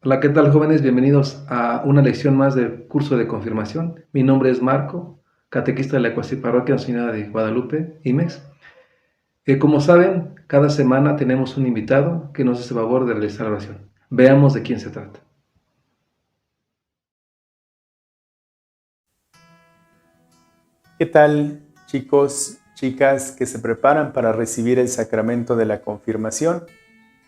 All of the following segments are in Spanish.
Hola, ¿qué tal, jóvenes? Bienvenidos a una lección más del curso de confirmación. Mi nombre es Marco, catequista de la Cuasiparroquia Nuestra Señora de Guadalupe, IMEX. Como saben, cada semana tenemos un invitado que nos hace favor de realizar la oración. Veamos de quién se trata. ¿Qué tal, chicos, chicas que se preparan para recibir el sacramento de la confirmación?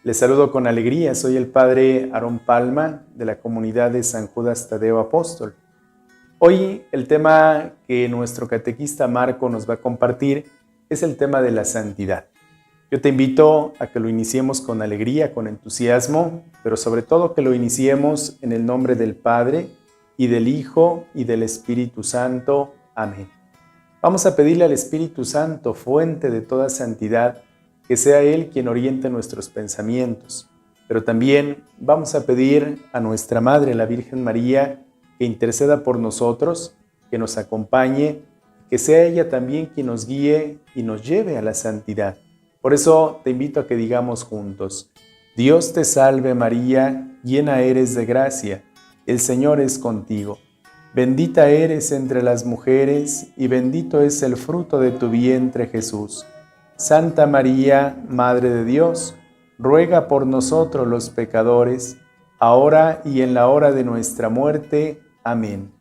Les saludo con alegría, soy el Padre Aarón Palma de la comunidad de San Judas Tadeo Apóstol. Hoy el tema que nuestro catequista Marco nos va a compartir es el tema de la santidad. Yo te invito a que lo iniciemos con alegría, con entusiasmo, pero sobre todo que lo iniciemos en el nombre del Padre y del Hijo y del Espíritu Santo. Amén. Vamos a pedirle al Espíritu Santo, fuente de toda santidad, que sea Él quien oriente nuestros pensamientos. Pero también vamos a pedir a nuestra Madre, la Virgen María, que interceda por nosotros, que nos acompañe, que sea ella también quien nos guíe y nos lleve a la santidad. Por eso te invito a que digamos juntos: Dios te salve María, llena eres de gracia, el Señor es contigo. Bendita eres entre las mujeres y bendito es el fruto de tu vientre, Jesús. Santa María, Madre de Dios, ruega por nosotros los pecadores, ahora y en la hora de nuestra muerte. Amén.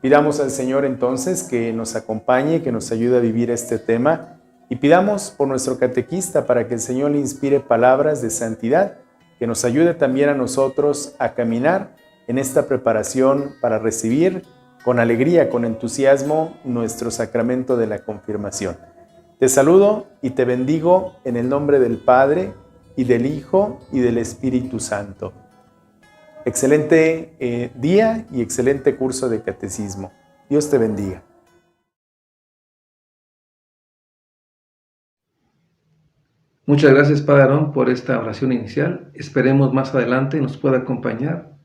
Pidamos al Señor entonces que nos acompañe, que nos ayude a vivir este tema, y pidamos por nuestro catequista para que el Señor le inspire palabras de santidad, que nos ayude también a nosotros a caminar en esta preparación para recibir con alegría, con entusiasmo, nuestro sacramento de la confirmación. Te saludo y te bendigo en el nombre del Padre, y del Hijo, y del Espíritu Santo. Excelente día y excelente curso de catecismo. Dios te bendiga. Muchas gracias, Padre Aarón, por esta oración inicial. Esperemos más adelante nos pueda acompañar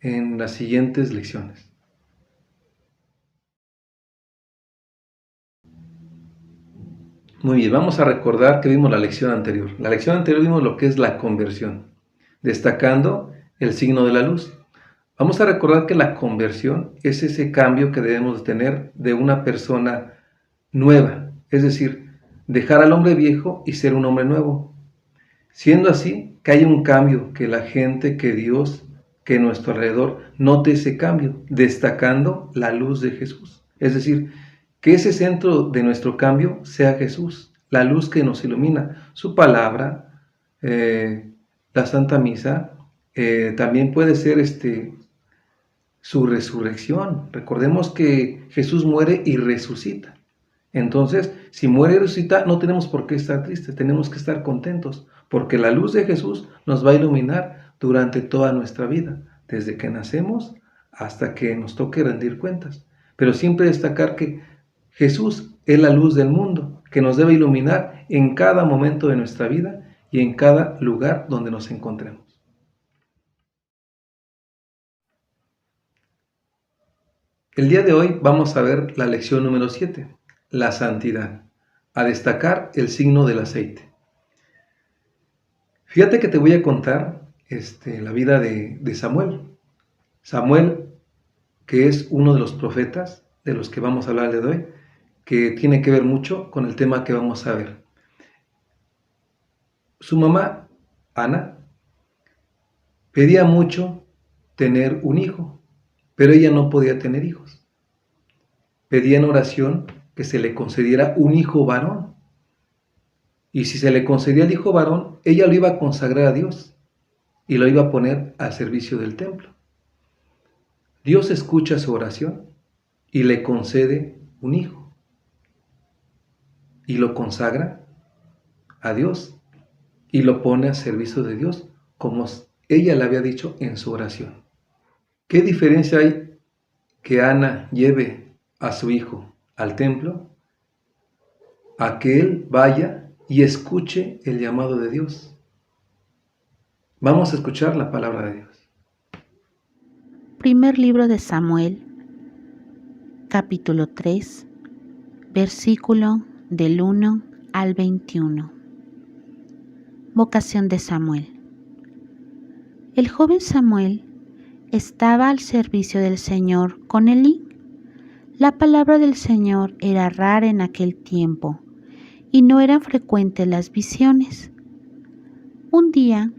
en las siguientes lecciones. Muy bien, vamos a recordar que vimos la lección anterior. La lección anterior vimos lo que es la conversión, destacando el signo de la luz. Vamos a recordar que la conversión es ese cambio que debemos tener de una persona nueva, es decir, dejar al hombre viejo y ser un hombre nuevo. Siendo así, que hay un cambio, que la gente, que Dios, que nuestro alrededor note ese cambio, destacando la luz de Jesús. Es decir, que ese centro de nuestro cambio sea Jesús, la luz que nos ilumina, su palabra, la Santa Misa, también puede ser su resurrección. Recordemos que Jesús muere y resucita. Entonces, si muere y resucita, no tenemos por qué estar tristes, tenemos que estar contentos, porque la luz de Jesús nos va a iluminar durante toda nuestra vida, desde que nacemos hasta que nos toque rendir cuentas. Pero siempre destacar que Jesús es la luz del mundo, que nos debe iluminar en cada momento de nuestra vida y en cada lugar donde nos encontremos. El día de hoy vamos a ver la lección número 7, la santidad, a destacar el signo del aceite. Fíjate que te voy a contar la vida de Samuel. Samuel, que es uno de los profetas de los que vamos a hablar el día de hoy, que tiene que ver mucho con el tema que vamos a ver. Su mamá, Ana, pedía mucho tener un hijo, pero ella no podía tener hijos. Pedía en oración que se le concediera un hijo varón. Y si se le concedía el hijo varón, ella lo iba a consagrar a Dios y lo iba a poner al servicio del templo. Dios escucha su oración y le concede un hijo y lo consagra a Dios y lo pone al servicio de Dios, como ella le había dicho en su oración. ¿Qué diferencia hay que Ana lleve a su hijo al templo a que él vaya y escuche el llamado de Dios? Vamos a escuchar la palabra de Dios. Primer libro de Samuel, capítulo 3, versículo del 1 al 21. Vocación de Samuel. El joven Samuel estaba al servicio del Señor con Elí. La palabra del Señor era rara en aquel tiempo y no eran frecuentes las visiones. Un día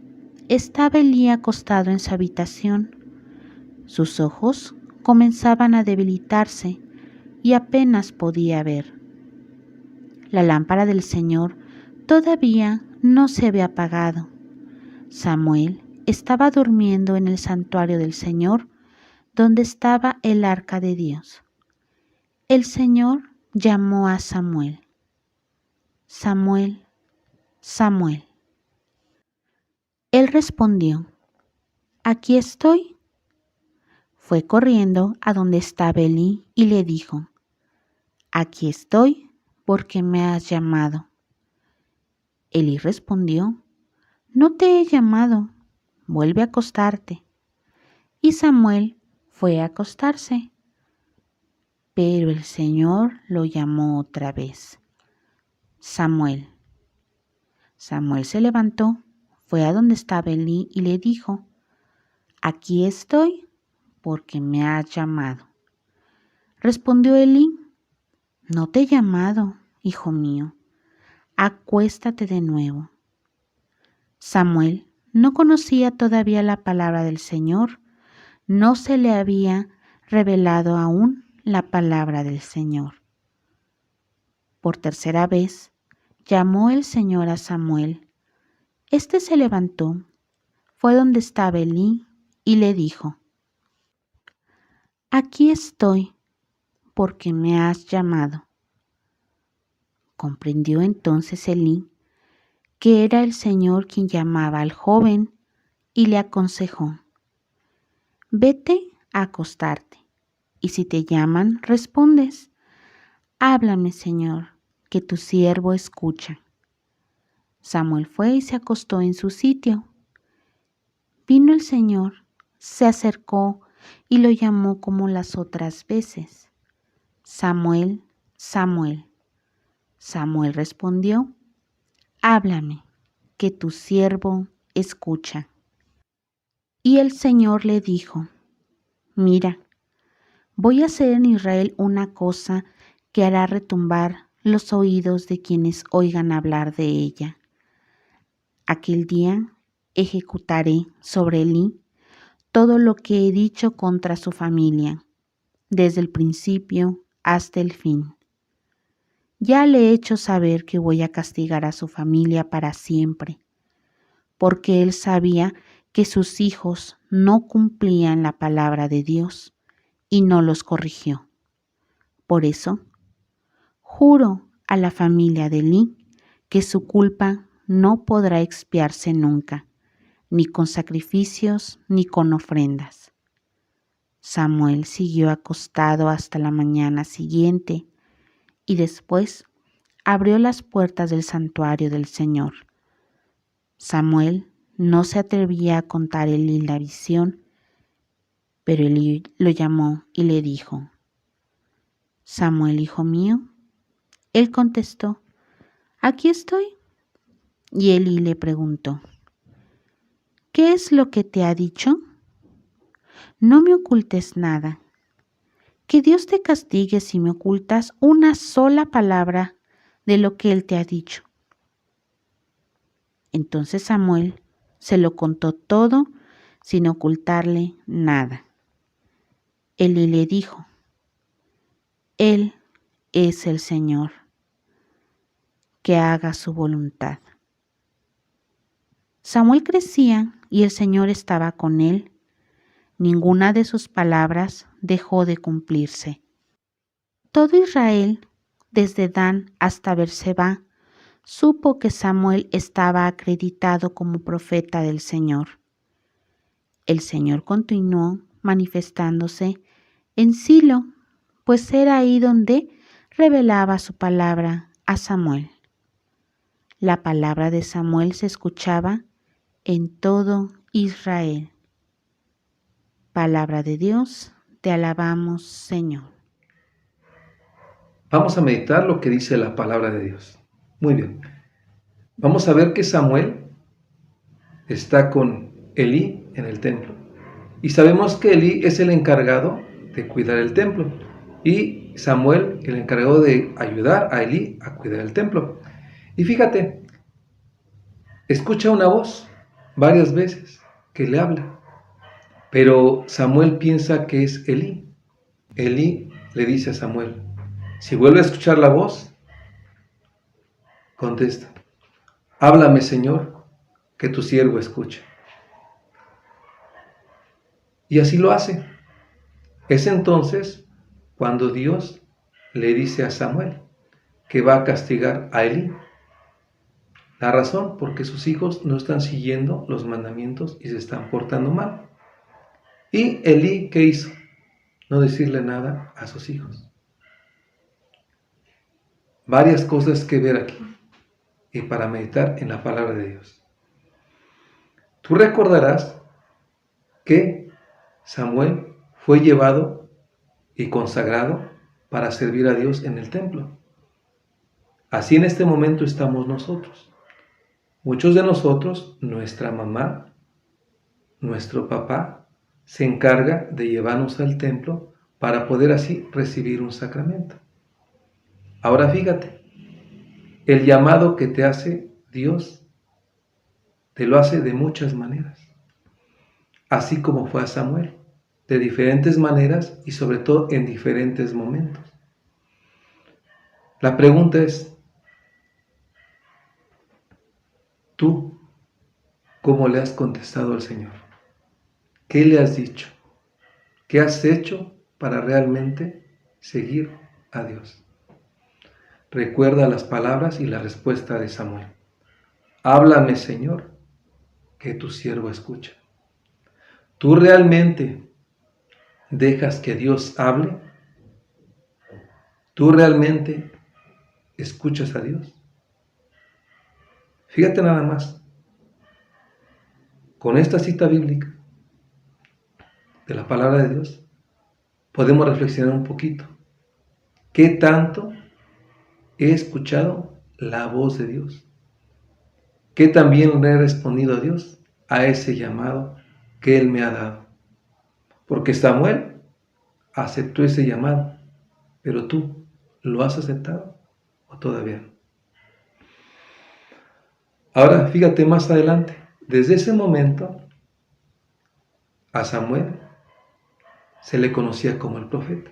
estaba Elí acostado en su habitación. Sus ojos comenzaban a debilitarse y apenas podía ver. La lámpara del Señor todavía no se había apagado. Samuel estaba durmiendo en el santuario del Señor, donde estaba el arca de Dios. El Señor llamó a Samuel. Samuel, Samuel. Él respondió, aquí estoy. Fue corriendo a donde estaba Elí y le dijo, aquí estoy porque me has llamado. Elí respondió, no te he llamado, vuelve a acostarte. Y Samuel fue a acostarse. Pero el Señor lo llamó otra vez. Samuel. Samuel se levantó, fue a donde estaba Elí y le dijo, aquí estoy porque me has llamado. Respondió Elí, no te he llamado, hijo mío, acuéstate de nuevo. Samuel no conocía todavía la palabra del Señor, no se le había revelado aún la palabra del Señor. Por tercera vez llamó el Señor a Samuel. Este se levantó, fue donde estaba Elí y le dijo, aquí estoy porque me has llamado. Comprendió entonces Elí que era el Señor quien llamaba al joven y le aconsejó, vete a acostarte, y si te llaman, respondes, háblame, Señor, que tu siervo escucha. Samuel fue y se acostó en su sitio. Vino el Señor, se acercó y lo llamó como las otras veces. Samuel, Samuel. Samuel respondió, háblame, que tu siervo escucha. Y el Señor le dijo, mira, voy a hacer en Israel una cosa que hará retumbar los oídos de quienes oigan hablar de ella. Aquel día ejecutaré sobre Elí todo lo que he dicho contra su familia, desde el principio hasta el fin. Ya le he hecho saber que voy a castigar a su familia para siempre, porque él sabía que sus hijos no cumplían la palabra de Dios y no los corrigió. Por eso, juro a la familia de Elí que su culpa no podrá expiarse nunca, ni con sacrificios ni con ofrendas. Samuel siguió acostado hasta la mañana siguiente y después abrió las puertas del santuario del Señor. Samuel no se atrevía a contar a Elí la visión, pero Elí lo llamó y le dijo, Samuel, hijo mío. Él contestó, aquí estoy. Y Elí le preguntó, ¿qué es lo que te ha dicho? No me ocultes nada. Que Dios te castigue si me ocultas una sola palabra de lo que Él te ha dicho. Entonces Samuel se lo contó todo sin ocultarle nada. Elí le dijo, Él es el Señor, que haga su voluntad. Samuel crecía y el Señor estaba con él. Ninguna de sus palabras dejó de cumplirse. Todo Israel, desde Dan hasta Berseba, supo que Samuel estaba acreditado como profeta del Señor. El Señor continuó manifestándose en Silo, pues era ahí donde revelaba su palabra a Samuel. La palabra de Samuel se escuchaba en todo Israel. Palabra de Dios, te alabamos, Señor. Vamos a meditar lo que dice la palabra de Dios. Muy bien. Vamos a ver que Samuel está con Elí en el templo. Y sabemos que Elí es el encargado de cuidar el templo y Samuel el encargado de ayudar a Elí a cuidar el templo. Y fíjate, escucha una voz varias veces que le habla, pero Samuel piensa que es Elí. Elí le dice a Samuel, si vuelve a escuchar la voz, contesta, háblame, Señor, que tu siervo escucha. Y así lo hace. Es entonces cuando Dios le dice a Samuel que va a castigar a Elí. La razón, porque sus hijos no están siguiendo los mandamientos y se están portando mal. ¿Y Elí qué hizo? No decirle nada a sus hijos. Varias cosas que ver aquí y para meditar en la palabra de Dios. Tú recordarás que Samuel fue llevado y consagrado para servir a Dios en el templo. Así en este momento estamos nosotros. Muchos de nosotros, nuestra mamá, nuestro papá, se encarga de llevarnos al templo para poder así recibir un sacramento. Ahora fíjate, el llamado que te hace Dios, te lo hace de muchas maneras, así como fue a Samuel, de diferentes maneras y sobre todo en diferentes momentos. La pregunta es, ¿tú cómo le has contestado al Señor? ¿Qué le has dicho? ¿Qué has hecho para realmente seguir a Dios? Recuerda las palabras y la respuesta de Samuel. Háblame, Señor, que tu siervo escucha. ¿Tú realmente dejas que Dios hable? ¿Tú realmente escuchas a Dios? Fíjate nada más, con esta cita bíblica de la palabra de Dios, podemos reflexionar un poquito. ¿Qué tanto he escuchado la voz de Dios? ¿Qué también le he respondido a Dios a ese llamado que Él me ha dado? Porque Samuel aceptó ese llamado, pero tú, ¿lo has aceptado o todavía no? Ahora, fíjate más adelante, desde ese momento a Samuel se le conocía como el profeta.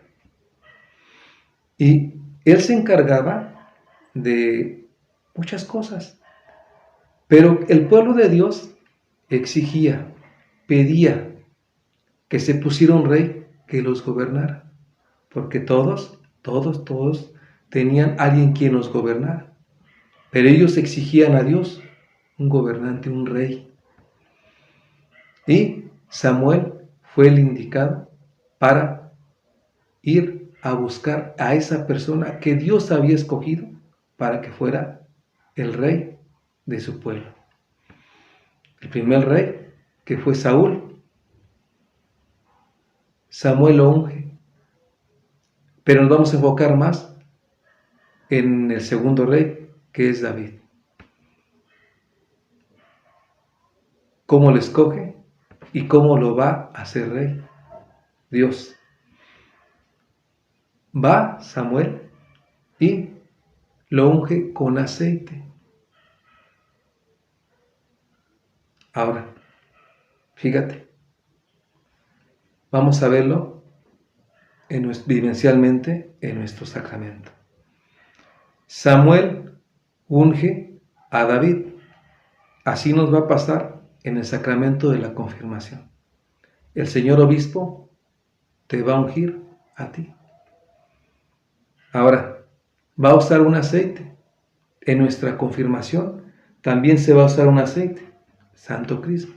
Y él se encargaba de muchas cosas, pero el pueblo de Dios exigía, pedía que se pusiera un rey que los gobernara, porque todos tenían alguien quien los gobernara, pero ellos exigían a Dios un gobernante, un rey. Y Samuel fue el indicado para ir a buscar a esa persona que Dios había escogido para que fuera el rey de su pueblo. El primer rey, que fue Saúl, Samuel lo unge, pero nos vamos a enfocar más en el segundo rey, que es David. ¿Cómo lo escoge y cómo lo va a hacer rey? Dios. Va Samuel y lo unge con aceite. Ahora, fíjate, vamos a verlo vivencialmente en nuestro sacramento. Samuel unge a David. Así nos va a pasar en el sacramento de la confirmación. El señor obispo te va a ungir a ti. Ahora, va a usar un aceite. En nuestra confirmación también se va a usar un aceite, Santo Crisma.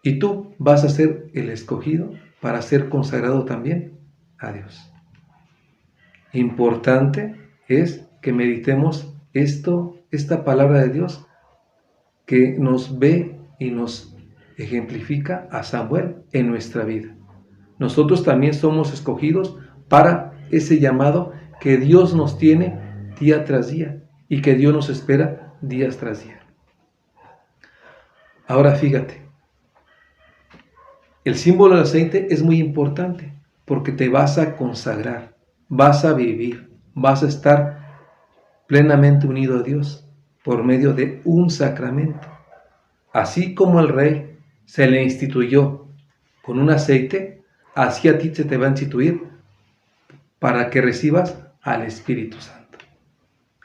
Y tú vas a ser el escogido para ser consagrado también a Dios. Importante es que meditemos esta palabra de Dios que nos ve y nos ejemplifica a Samuel en nuestra vida. Nosotros también somos escogidos para ese llamado que Dios nos tiene día tras día y que Dios nos espera día tras día. Ahora fíjate, el símbolo del aceite es muy importante porque te vas a consagrar, vas a vivir, vas a estar plenamente unido a Dios por medio de un sacramento. Así como el rey se le instituyó con un aceite, así a ti se te va a instituir para que recibas al Espíritu Santo.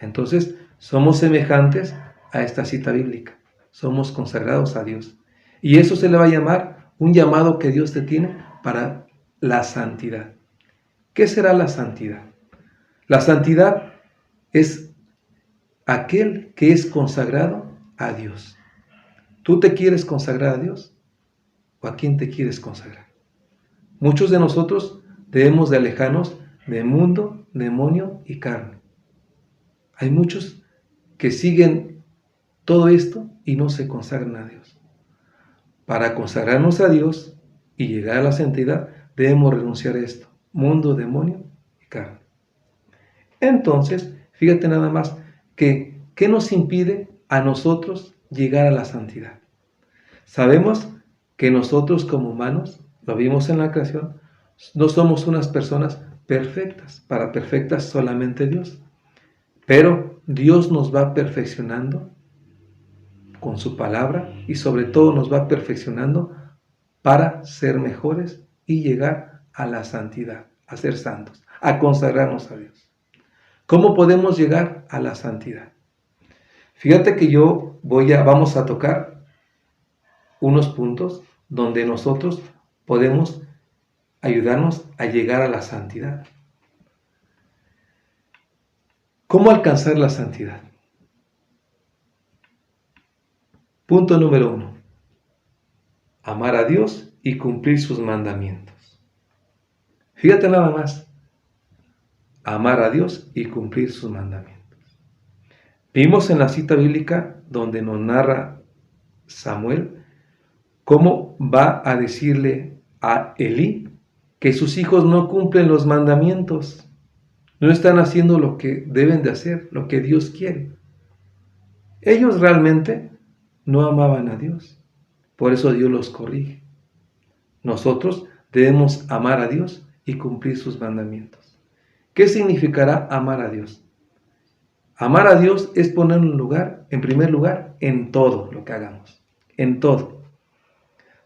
Entonces, somos semejantes a esta cita bíblica. Somos consagrados a Dios. Y eso se le va a llamar un llamado que Dios te tiene para la santidad. ¿Qué será la santidad? La santidad es aquel que es consagrado a Dios. ¿Tú te quieres consagrar a Dios? ¿O a quién te quieres consagrar? Muchos de nosotros debemos de alejarnos de mundo, demonio y carne. Hay muchos que siguen todo esto y no se consagran a Dios. Para consagrarnos a Dios y llegar a la santidad, debemos renunciar a esto: mundo, demonio y carne. Entonces, fíjate nada más que ¿qué nos impide a nosotros llegar a la santidad? Sabemos que nosotros como humanos, lo vimos en la creación, no somos unas personas perfectas. Para perfectas solamente Dios. Pero Dios nos va perfeccionando con su palabra y sobre todo nos va perfeccionando para ser mejores y llegar a la santidad, a ser santos, a consagrarnos a Dios. ¿Cómo podemos llegar a la santidad? Fíjate que vamos a tocar unos puntos donde nosotros podemos ayudarnos a llegar a la santidad. ¿Cómo alcanzar la santidad? Punto número 1. Amar a Dios y cumplir sus mandamientos. Fíjate nada más. Amar a Dios y cumplir sus mandamientos. Vimos en la cita bíblica donde nos narra Samuel cómo va a decirle a Elí que sus hijos no cumplen los mandamientos. No están haciendo lo que deben de hacer, lo que Dios quiere. Ellos realmente no amaban a Dios. Por eso Dios los corrige. Nosotros debemos amar a Dios y cumplir sus mandamientos. ¿Qué significará amar a Dios? Amar a Dios es poner en primer lugar, en todo lo que hagamos. En todo.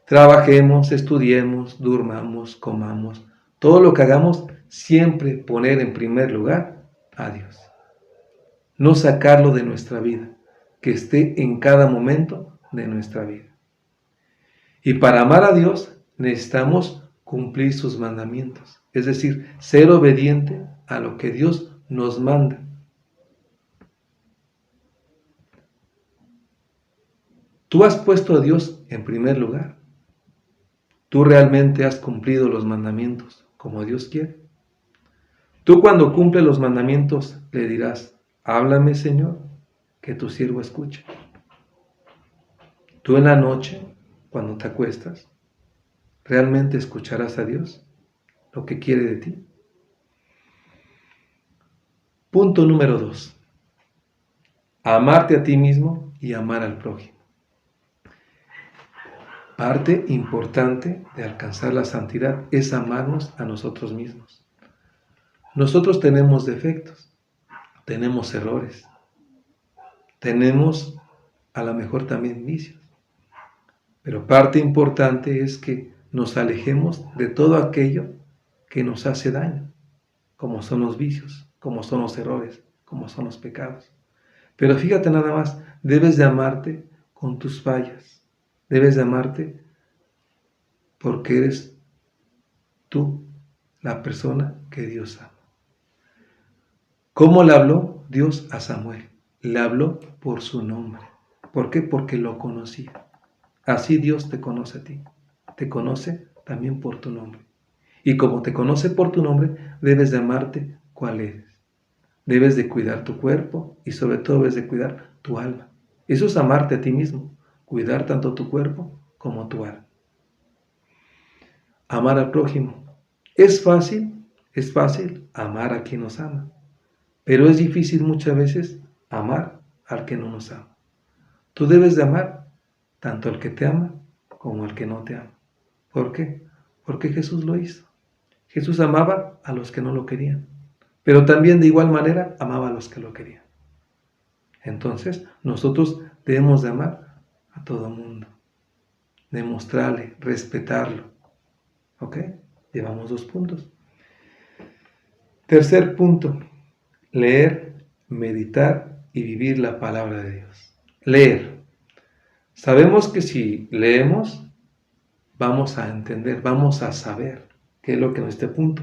Trabajemos, estudiemos, durmamos, comamos. Todo lo que hagamos, siempre poner en primer lugar a Dios. No sacarlo de nuestra vida, que esté en cada momento de nuestra vida. Y para amar a Dios necesitamos cumplir sus mandamientos, es decir, ser obediente a lo que Dios nos manda. ¿Tú has puesto a Dios en primer lugar? ¿Tú realmente has cumplido los mandamientos como Dios quiere? Tú cuando cumples los mandamientos le dirás: háblame, Señor, que tu siervo escuche. Tú en la noche, cuando te acuestas, ¿realmente escucharás a Dios lo que quiere de ti? Punto número 2. Amarte a ti mismo y amar al prójimo. Parte importante de alcanzar la santidad es amarnos a nosotros mismos. Nosotros tenemos defectos, tenemos errores, tenemos a lo mejor también vicios. Pero parte importante es que nos alejemos de todo aquello que nos hace daño, como son los vicios, como son los errores, como son los pecados. Pero fíjate nada más, debes de amarte con tus fallas, debes de amarte porque eres tú la persona que Dios ama. ¿Cómo le habló Dios a Samuel? Le habló por su nombre. ¿Por qué? Porque lo conocía. Así Dios te conoce a ti. Te conoce también por tu nombre. Y como te conoce por tu nombre, debes de amarte cuál eres. Debes de cuidar tu cuerpo y sobre todo debes de cuidar tu alma. Eso es amarte a ti mismo. Cuidar tanto tu cuerpo como tu alma. Amar al prójimo. Es fácil amar a quien nos ama. Pero es difícil muchas veces amar al que no nos ama. Tú debes de amar tanto al que te ama como al que no te ama. ¿Por qué? Porque Jesús lo hizo. Jesús amaba a los que no lo querían, pero también de igual manera amaba a los que lo querían. Entonces, nosotros debemos de amar a todo mundo, demostrarle, respetarlo. ¿Ok? Llevamos 2 puntos. Tercer punto, leer, meditar y vivir la palabra de Dios. Leer. Sabemos que si leemos, vamos a entender, vamos a saber qué es lo que en este punto.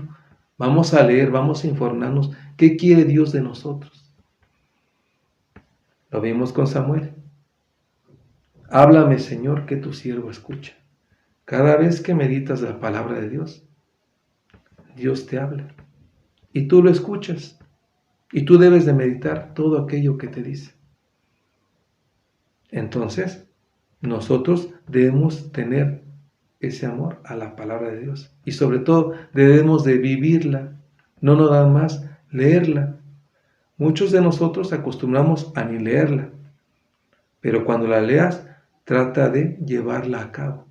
Vamos a leer, vamos a informarnos qué quiere Dios de nosotros. Lo vimos con Samuel. Háblame, Señor, que tu siervo escucha. Cada vez que meditas la palabra de Dios, Dios te habla. Y tú lo escuchas. Y tú debes de meditar todo aquello que te dice. Entonces, nosotros debemos tener ese amor a la palabra de Dios. Y sobre todo, debemos de vivirla, no nada más leerla. Muchos de nosotros acostumbramos a ni leerla, pero cuando la leas, trata de llevarla a cabo.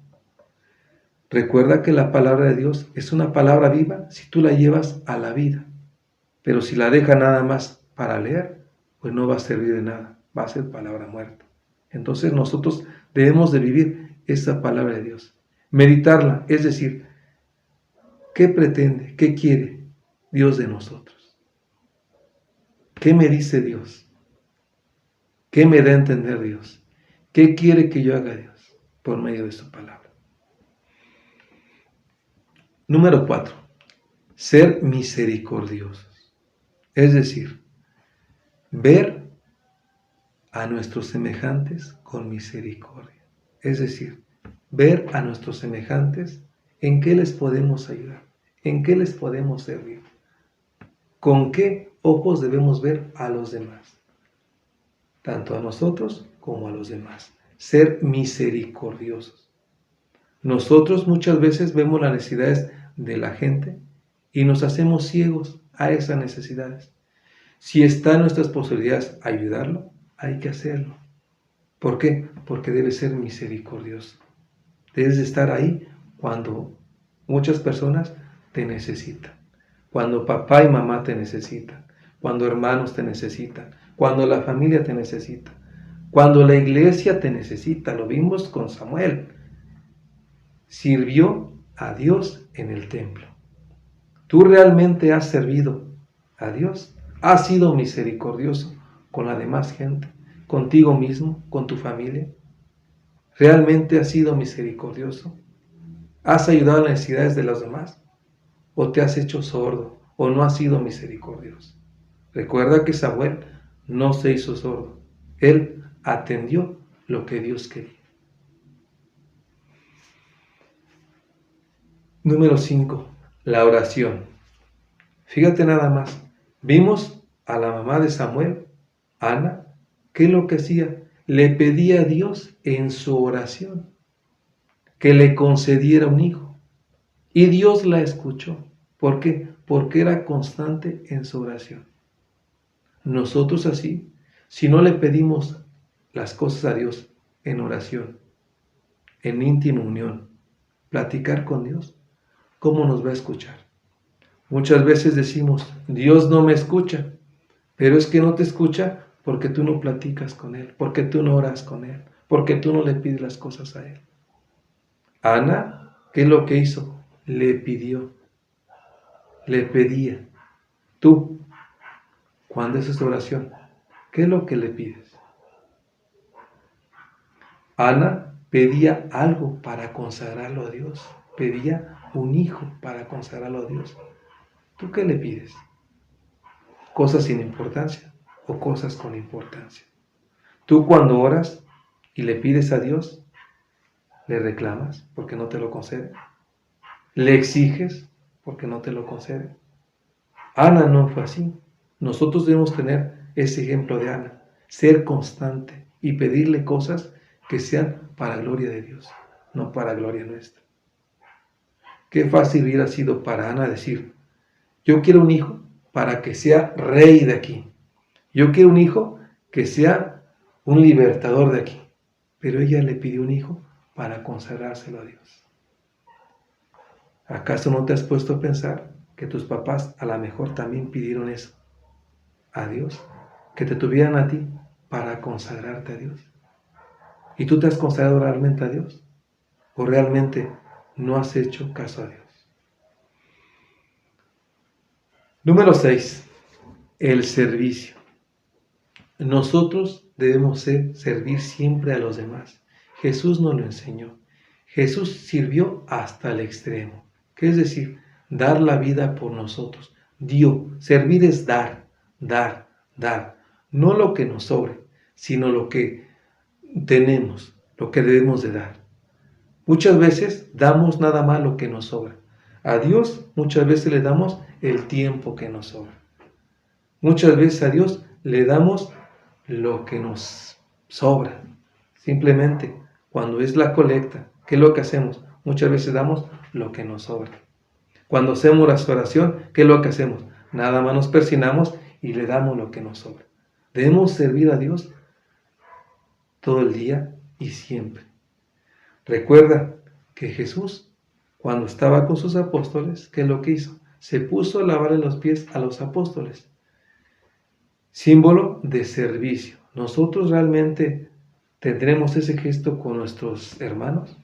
Recuerda que la palabra de Dios es una palabra viva si tú la llevas a la vida. Pero si la dejas nada más para leer, pues no va a servir de nada, va a ser palabra muerta. Entonces nosotros debemos de vivir esa palabra de Dios, meditarla, es decir, ¿qué pretende, qué quiere Dios de nosotros? ¿Qué me dice Dios? ¿Qué me da a entender Dios? ¿Qué quiere que yo haga Dios por medio de su palabra? Número 4, ser misericordiosos. Es decir, ver a nuestros semejantes con misericordia. Es decir, ver a nuestros semejantes en qué les podemos ayudar, en qué les podemos servir, con qué ojos debemos ver a los demás, tanto a nosotros como a los demás. Ser misericordiosos. Nosotros muchas veces vemos las necesidades de la gente y nos hacemos ciegos a esas necesidades. Si está en nuestras posibilidades ayudarlo, hay que hacerlo. ¿Por qué? Porque debe ser misericordioso. Debes de estar ahí cuando muchas personas te necesitan. Cuando papá y mamá te necesitan. Cuando hermanos te necesitan. Cuando la familia te necesita. Cuando la iglesia te necesita. Lo vimos con Samuel. Sirvió a Dios en el templo. ¿Tú realmente has servido a Dios? ¿Has sido misericordioso con la demás gente? ¿Contigo mismo? ¿Con tu familia? ¿Realmente has sido misericordioso? ¿Has ayudado a las necesidades de los demás? ¿O te has hecho sordo? ¿O no has sido misericordioso? Recuerda que Samuel no se hizo sordo. Él atendió lo que Dios quería. Número 5. La oración. Fíjate nada más. Vimos a la mamá de Samuel, Ana, ¿qué es lo que hacía? Le pedía a Dios en su oración que le concediera un hijo. Y Dios la escuchó. ¿Por qué? Porque era constante en su oración. Nosotros así, si no le pedimos las cosas a Dios en oración, en íntima unión, platicar con Dios, ¿cómo nos va a escuchar? Muchas veces decimos, Dios no me escucha, pero es que no te escucha porque tú no platicas con Él, porque tú no oras con Él, porque tú no le pides las cosas a Él. Ana, ¿qué es lo que hizo? Le pidió, le pedía. Tú, cuando haces oración, ¿qué es lo que le pides? Ana pedía algo para consagrarlo a Dios, pedía un hijo para consagrarlo a Dios. ¿Tú qué le pides? ¿Cosas sin importancia o cosas con importancia? Tú cuando oras y le pides a Dios, ¿le reclamas porque no te lo concede? ¿Le exiges porque no te lo concede? Ana no fue así. Nosotros debemos tener ese ejemplo de Ana, ser constante y pedirle cosas que sean para gloria de Dios, no para gloria nuestra. Qué fácil hubiera sido para Ana decir, yo quiero un hijo para que sea rey de aquí. Yo quiero un hijo que sea un libertador de aquí. Pero ella le pidió un hijo para consagrárselo a Dios. ¿Acaso no te has puesto a pensar que tus papás a lo mejor también pidieron eso a Dios? Que te tuvieran a ti para consagrarte a Dios. ¿Y tú te has consagrado realmente a Dios? ¿O realmente no has hecho caso a Dios? Número 6. El servicio. Nosotros debemos servir siempre a los demás. Jesús nos lo enseñó. Jesús sirvió hasta el extremo. ¿Qué es decir? Dar la vida por nosotros. Servir es dar, dar, dar. No lo que nos sobre, sino lo que tenemos, lo que debemos de dar. Muchas veces damos nada más lo que nos sobra. A Dios muchas veces le damos el tiempo que nos sobra. Muchas veces a Dios le damos lo que nos sobra. Simplemente cuando es la colecta, ¿qué es lo que hacemos? Muchas veces damos lo que nos sobra. Cuando hacemos la oración, ¿qué es lo que hacemos? Nada más nos persinamos y le damos lo que nos sobra. Debemos servir a Dios todo el día y siempre. Recuerda que Jesús, cuando estaba con sus apóstoles, ¿qué es lo que hizo? Se puso a lavarle los pies a los apóstoles. Símbolo de servicio. ¿Nosotros realmente tendremos ese gesto con nuestros hermanos?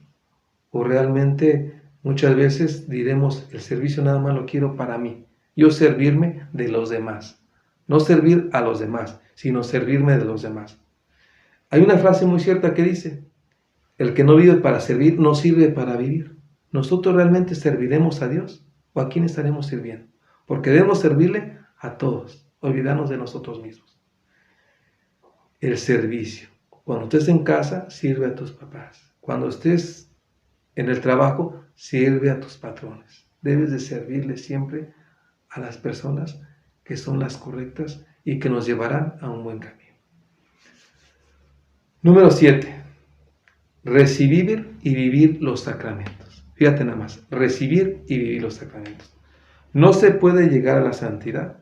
¿O realmente muchas veces diremos, el servicio nada más lo quiero para mí? Yo servirme de los demás. No servir a los demás, sino servirme de los demás. Hay una frase muy cierta que dice, el que no vive para servir, no sirve para vivir. ¿Nosotros realmente serviremos a Dios? ¿O a quién estaremos sirviendo? Porque debemos servirle a todos, olvidarnos de nosotros mismos. El servicio. Cuando estés en casa, sirve a tus papás. Cuando estés en el trabajo, sirve a tus patrones. Debes de servirle siempre a las personas que son las correctas y que nos llevarán a un buen camino. Número 7. Recibir y vivir los sacramentos. Fíjate nada más, recibir y vivir los sacramentos. No se puede llegar a la santidad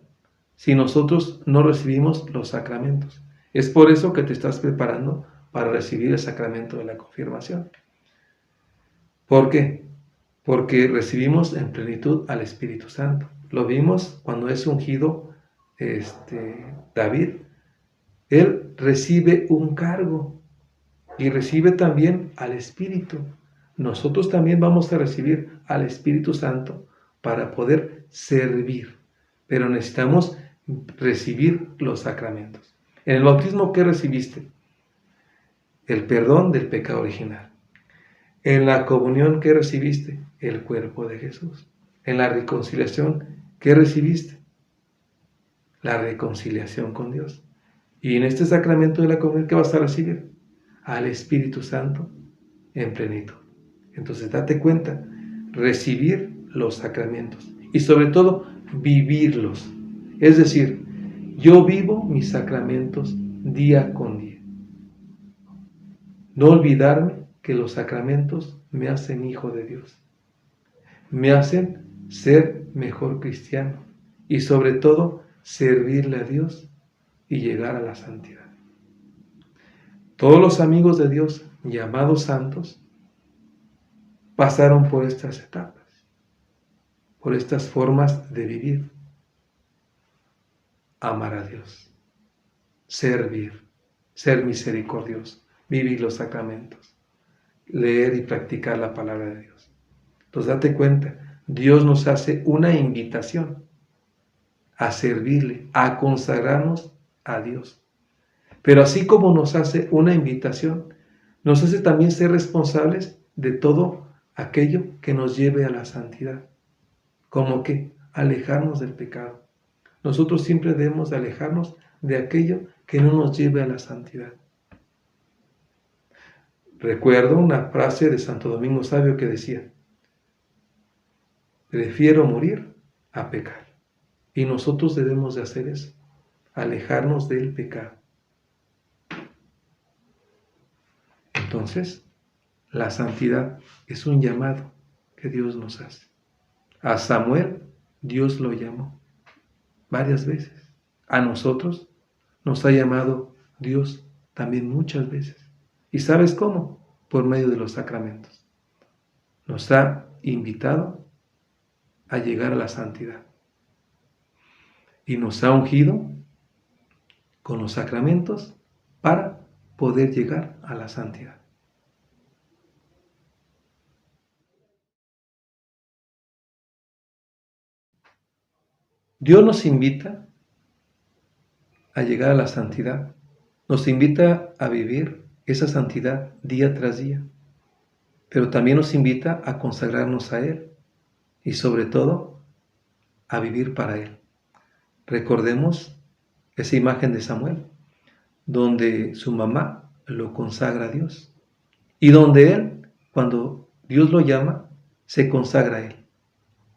si nosotros no recibimos los sacramentos. Es por eso que te estás preparando para recibir el sacramento de la confirmación. ¿Por qué? Porque recibimos en plenitud al Espíritu Santo. Lo vimos cuando es ungido David. Él recibe un cargo y recibe también al Espíritu. Nosotros también vamos a recibir al Espíritu Santo para poder servir, pero necesitamos recibir los sacramentos. En el bautismo, ¿qué recibiste? El perdón del pecado original. En la comunión, ¿qué recibiste? El cuerpo de Jesús. En la reconciliación, ¿qué recibiste? La reconciliación con Dios. Y en este sacramento de la comunión, ¿qué vas a recibir? Al Espíritu Santo en plenitud. Entonces, date cuenta, recibir los sacramentos y sobre todo, vivirlos. Es decir, yo vivo mis sacramentos día con día. No olvidarme que los sacramentos me hacen hijo de Dios. Me hacen ser mejor cristiano y sobre todo, servirle a Dios y llegar a la santidad. Todos los amigos de Dios, llamados santos, pasaron por estas etapas, por estas formas de vivir. Amar a Dios, servir, ser misericordioso, vivir los sacramentos, leer y practicar la palabra de Dios. Entonces date cuenta, Dios nos hace una invitación a servirle, a consagrarnos a Dios. Pero así como nos hace una invitación, nos hace también ser responsables de todo aquello que nos lleve a la santidad. ¿Cómo qué? Alejarnos del pecado. Nosotros siempre debemos de alejarnos de aquello que no nos lleve a la santidad. Recuerdo una frase de Santo Domingo Sabio que decía, prefiero morir a pecar. Y nosotros debemos de hacer eso, alejarnos del pecado. Entonces, la santidad es un llamado que Dios nos hace. A Samuel, Dios lo llamó varias veces. A nosotros nos ha llamado Dios también muchas veces. ¿Y sabes cómo? Por medio de los sacramentos. Nos ha invitado a llegar a la santidad. Y nos ha ungido con los sacramentos para poder llegar a la santidad. Dios nos invita a llegar a la santidad, nos invita a vivir esa santidad día tras día, pero también nos invita a consagrarnos a Él y sobre todo a vivir para Él. Recordemos esa imagen de Samuel, donde su mamá lo consagra a Dios y donde él, cuando Dios lo llama, se consagra a Él.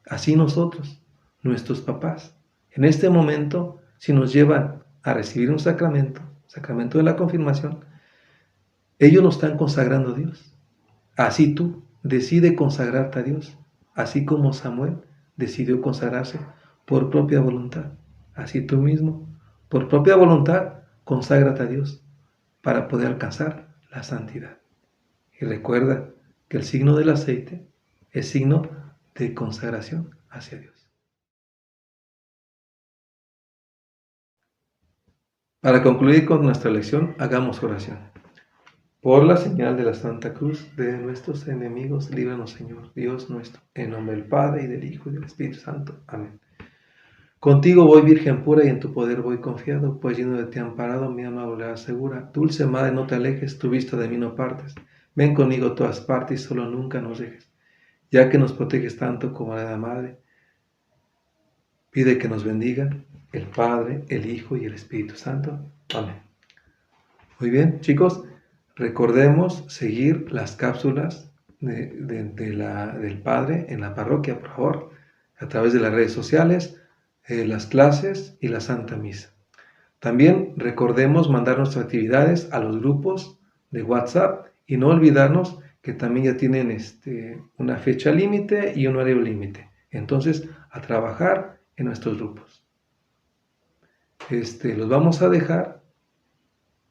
Así nosotros, nuestros papás, en este momento, si nos llevan a recibir un sacramento de la confirmación, ellos nos están consagrando a Dios. Así tú decide consagrarte a Dios, así como Samuel decidió consagrarse por propia voluntad. Así tú mismo, por propia voluntad, conságrate a Dios para poder alcanzar la santidad. Y recuerda que el signo del aceite es signo de consagración hacia Dios. Para concluir con nuestra lección, hagamos oración. Por la señal de la Santa Cruz de nuestros enemigos, líbranos, Señor, Dios nuestro, en nombre del Padre, y del Hijo, y del Espíritu Santo. Amén. Contigo voy, Virgen pura, y en tu poder voy confiado, pues lleno de ti amparado, mi alma volverá segura. Dulce Madre, no te alejes, tu vista de mí no partes. Ven conmigo a todas partes y solo nunca nos dejes. Ya que nos proteges tanto como a la Madre, pide que nos bendiga el Padre, el Hijo y el Espíritu Santo. Amén. Muy bien, chicos, recordemos seguir las cápsulas del Padre en la parroquia, por favor, a través de las redes sociales, las clases y la Santa Misa. También recordemos mandar nuestras actividades a los grupos de WhatsApp y no olvidarnos que también ya tienen una fecha límite y un horario límite. Entonces, a trabajar en nuestros grupos. Los vamos a dejar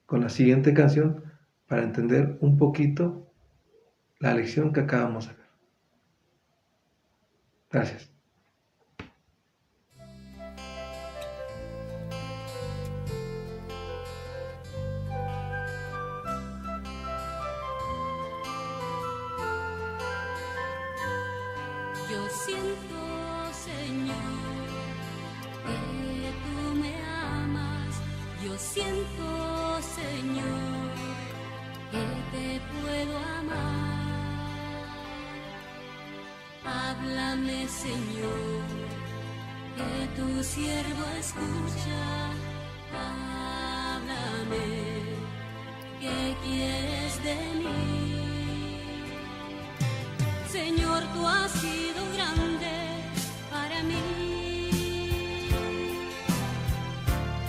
con la siguiente canción para entender un poquito la lección que acabamos de ver. Gracias. Yo siento, Señor, que tú me amas. Yo siento, Señor, que te puedo amar. Háblame, Señor, que tu siervo escucha. Háblame, ¿qué quieres de mí? Señor, tú has sido grande para mí.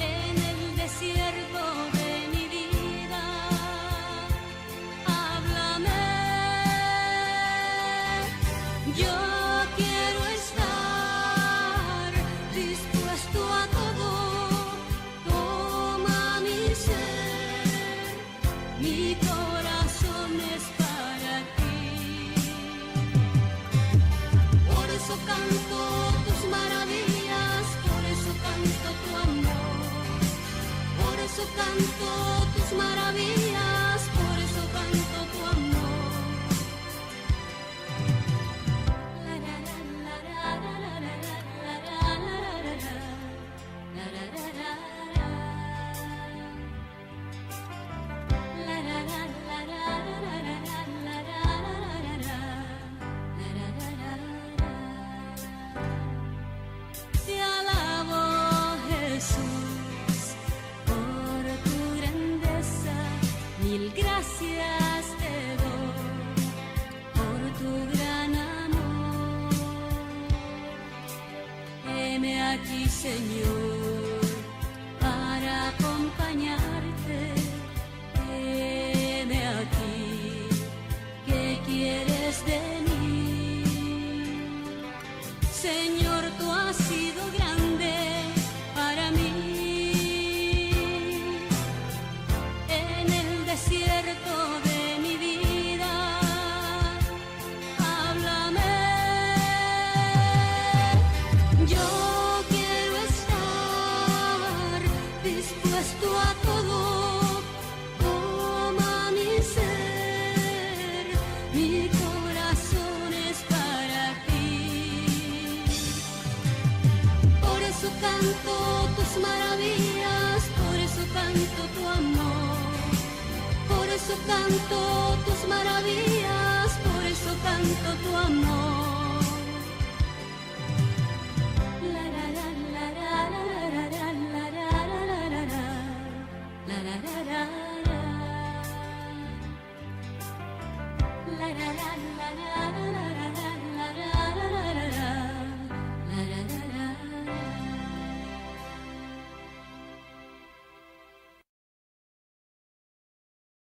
En el desierto de mi vida, háblame. Yo quiero estar dispuesto a todo. Toma mi ser, mi corazón es para ti. Por eso canto tus maravillas, por eso canto tu amor. Por eso canto tus maravillas, por eso canto tu amor. Te alabo, Jesús, por tu grandeza. Mil gracias te doy por tu gran amor. Heme aquí, Señor, para acompañarte. Heme aquí, ¿qué quieres de mí? Señor, tú has sido grande para mí. En el desierto de mi vida, háblame. canto tus maravillas, por eso canto tu amor. La la la la la la la la la la la la la la la la la la la la.